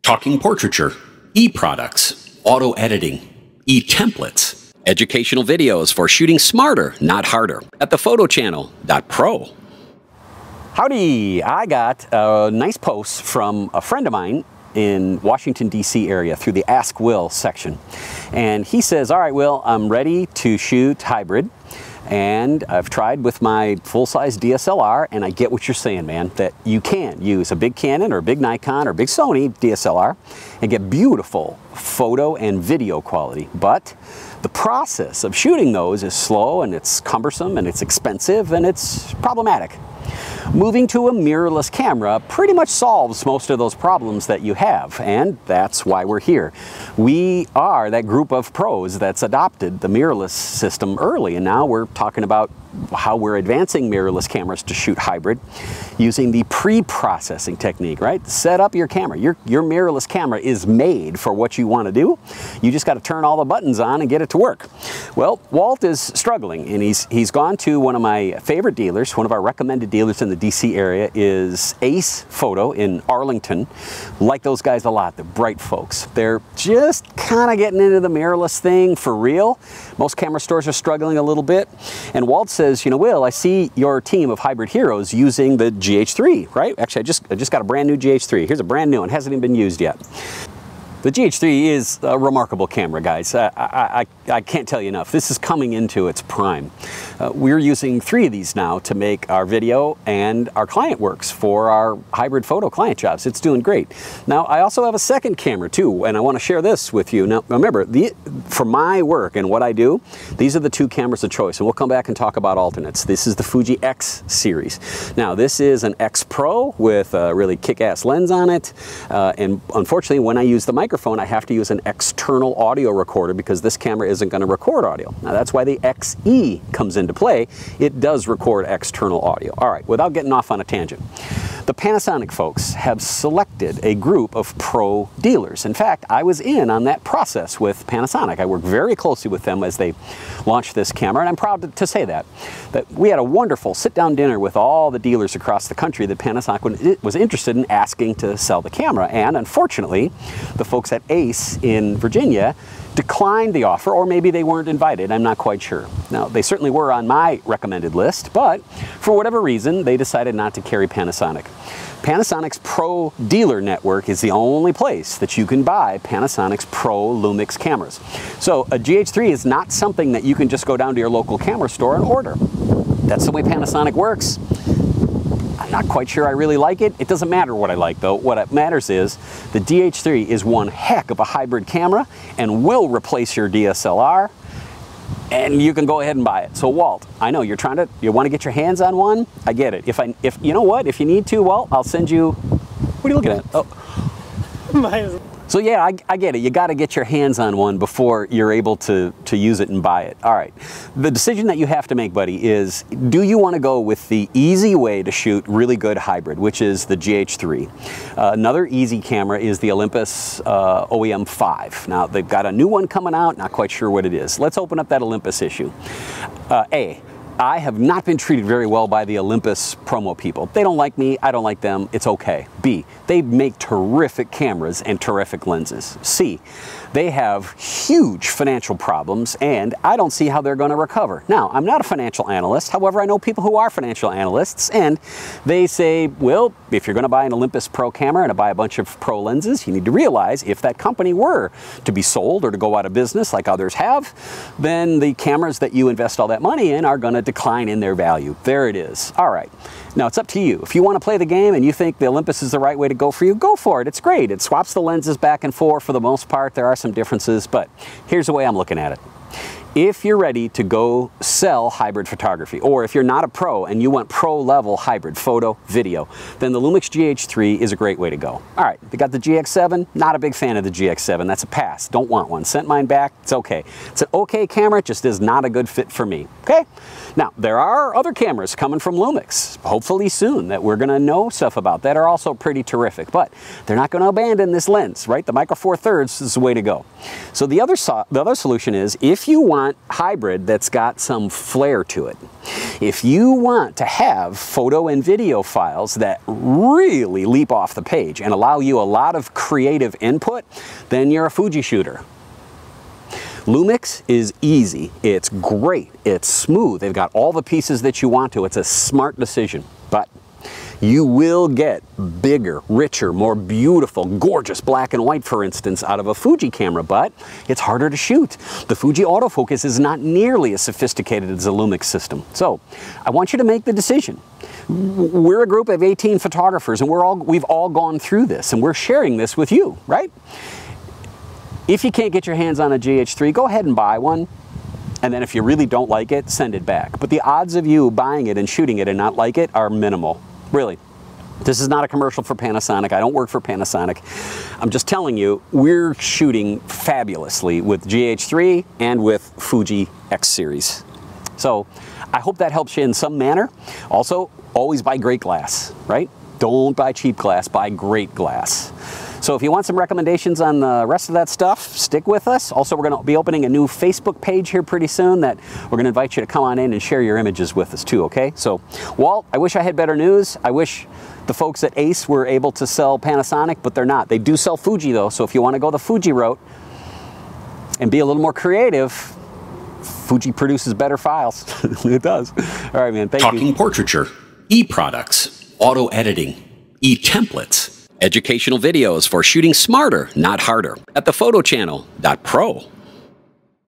talking portraiture, e-products, auto editing, e-templates, educational videos for shooting smarter, not harder, at thephotochannel.pro. Howdy, I got a nice post from a friend of mine in Washington, D.C. area through the Ask Will section. And he says, all right, Will, I'm ready to shoot hybrid. And I've tried with my full-size DSLR, and I get what you're saying, man, that you can use a big Canon or a big Nikon or a big Sony DSLR and get beautiful photo and video quality. But the process of shooting those is slow, and it's cumbersome, and it's expensive, and it's problematic. Moving to a mirrorless camera pretty much solves most of those problems that you have, and that's why we're here. We are that group of pros that's adopted the mirrorless system early, and now we're talking about how we're advancing mirrorless cameras to shoot hybrid using the pre-processing technique, right? Set up your camera. Your mirrorless camera is made for what you want to do. You just got to turn all the buttons on and get it to work. Well, Walt is struggling, and he's gone to one of my favorite dealers. One of our recommended dealers in the DC area is Ace Photo in Arlington. Like those guys a lot. They're bright folks. They're just kind of getting into the mirrorless thing for real. Most camera stores are struggling a little bit, and Walt says, you know, Will, I see your team of hybrid heroes using the GH3, right? Actually, I just got a brand new GH3. Here's a brand new one, hasn't even been used yet. The GH3 is a remarkable camera, guys. I can't tell you enough. This is coming into its prime. We're using 3 of these now to make our video and our client works for our hybrid photo client jobs. It's doing great. Now, I also have a second camera too, and I want to share this with you. Now, remember, for my work and what I do, these are the 2 cameras of choice, and we'll come back and talk about alternates. This is the Fuji X series. Now, this is an X Pro with a really kick-ass lens on it, and unfortunately, when I use the microphone, I have to use an external audio recorder because this camera isn't going to record audio. Now, that's why the XE comes into play. It does record external audio. All right, without getting off on a tangent, the Panasonic folks have selected a group of pro dealers. In fact, I was in on that process with Panasonic. I worked very closely with them as they launched this camera, and I'm proud to say that we had a wonderful sit-down dinner with all the dealers across the country that Panasonic was interested in asking to sell the camera. And unfortunately, the folks at Ace in Virginia declined the offer, or maybe they weren't invited. I'm not quite sure. Now, they certainly were on my recommended list, but for whatever reason, they decided not to carry Panasonic. Panasonic's Pro Dealer Network is the only place that you can buy Panasonic's Pro Lumix cameras. So a GH3 is not something that you can just go down to your local camera store and order. That's the way Panasonic works. I'm not quite sure I really like it. It doesn't matter what I like, though. What matters is the DH3 is one heck of a hybrid camera and will replace your DSLR, and you can go ahead and buy it. So Walt, I know you want to get your hands on one. I get it. If you know what, if you need to, Walt, I'll send you. What are you looking at? Oh. So yeah, I get it. You got to get your hands on one before you're able to use it and buy it. All right. The decision that you have to make, buddy, is do you want to go with the easy way to shoot really good hybrid, which is the GH3? Another easy camera is the Olympus OEM 5. Now, they've got a new one coming out. Not quite sure what it is. Let's open up that Olympus issue. I have not been treated very well by the Olympus promo people. They don't like me, I don't like them, it's okay. B, they make terrific cameras and terrific lenses. C, they have huge financial problems, and I don't see how they're going to recover. Now, I'm not a financial analyst. However, I know people who are financial analysts, and they say, well, if you're going to buy an Olympus Pro camera and buy a bunch of Pro lenses, you need to realize if that company were to be sold or to go out of business like others have, then the cameras that you invest all that money in are going to decline in their value. There it is. All right. Now, it's up to you. If you want to play the game and you think the Olympus is the right way to go for you, go for it. It's great. It swaps the lenses back and forth for the most part. There are some differences, but here's the way I'm looking at it. If you're ready to go sell hybrid photography, or if you're not a pro and you want pro-level hybrid photo, video, then the Lumix GH3 is a great way to go. All right, they got the GX7. Not a big fan of the GX7. That's a pass. Don't want one. Sent mine back. It's okay. It's an okay camera. It just is not a good fit for me. Okay? Now, there are other cameras coming from Lumix, hopefully soon, that we're going to know stuff about that are also pretty terrific, but they're not going to abandon this lens, right? The Micro Four Thirds is the way to go. So the other solution is, if you want want hybrid that's got some flair to it. If you want to have photo and video files that really leap off the page and allow you a lot of creative input, then you're a Fuji shooter. Lumix is easy, it's great, it's smooth, they've got all the pieces that you want to, it's a smart decision, but you will get bigger, richer, more beautiful, gorgeous black and white, for instance, out of a Fuji camera, but it's harder to shoot. The Fuji autofocus is not nearly as sophisticated as a Lumix system. So I want you to make the decision. We're a group of 18 photographers and we've all gone through this and we're sharing this with you, right? If you can't get your hands on a GH3, go ahead and buy one. And then if you really don't like it, send it back. But the odds of you buying it and shooting it and not like it are minimal. Really. This is not a commercial for Panasonic. I don't work for Panasonic. I'm just telling you, we're shooting fabulously with GH3 and with Fuji X series. So I hope that helps you in some manner. Also, always buy great glass, right? Don't buy cheap glass, buy great glass. So if you want some recommendations on the rest of that stuff, stick with us. Also, we're going to be opening a new Facebook page here pretty soon that we're going to invite you to come on in and share your images with us too, okay? So, Walt, I wish I had better news. I wish the folks at Ace were able to sell Panasonic, but they're not. They do sell Fuji though, so if you want to go the Fuji route and be a little more creative, Fuji produces better files. It does. All right, man, thank you. Talking portraiture, e-products, auto editing, e-templates, educational videos for shooting smarter, not harder, at thephotochannel.pro.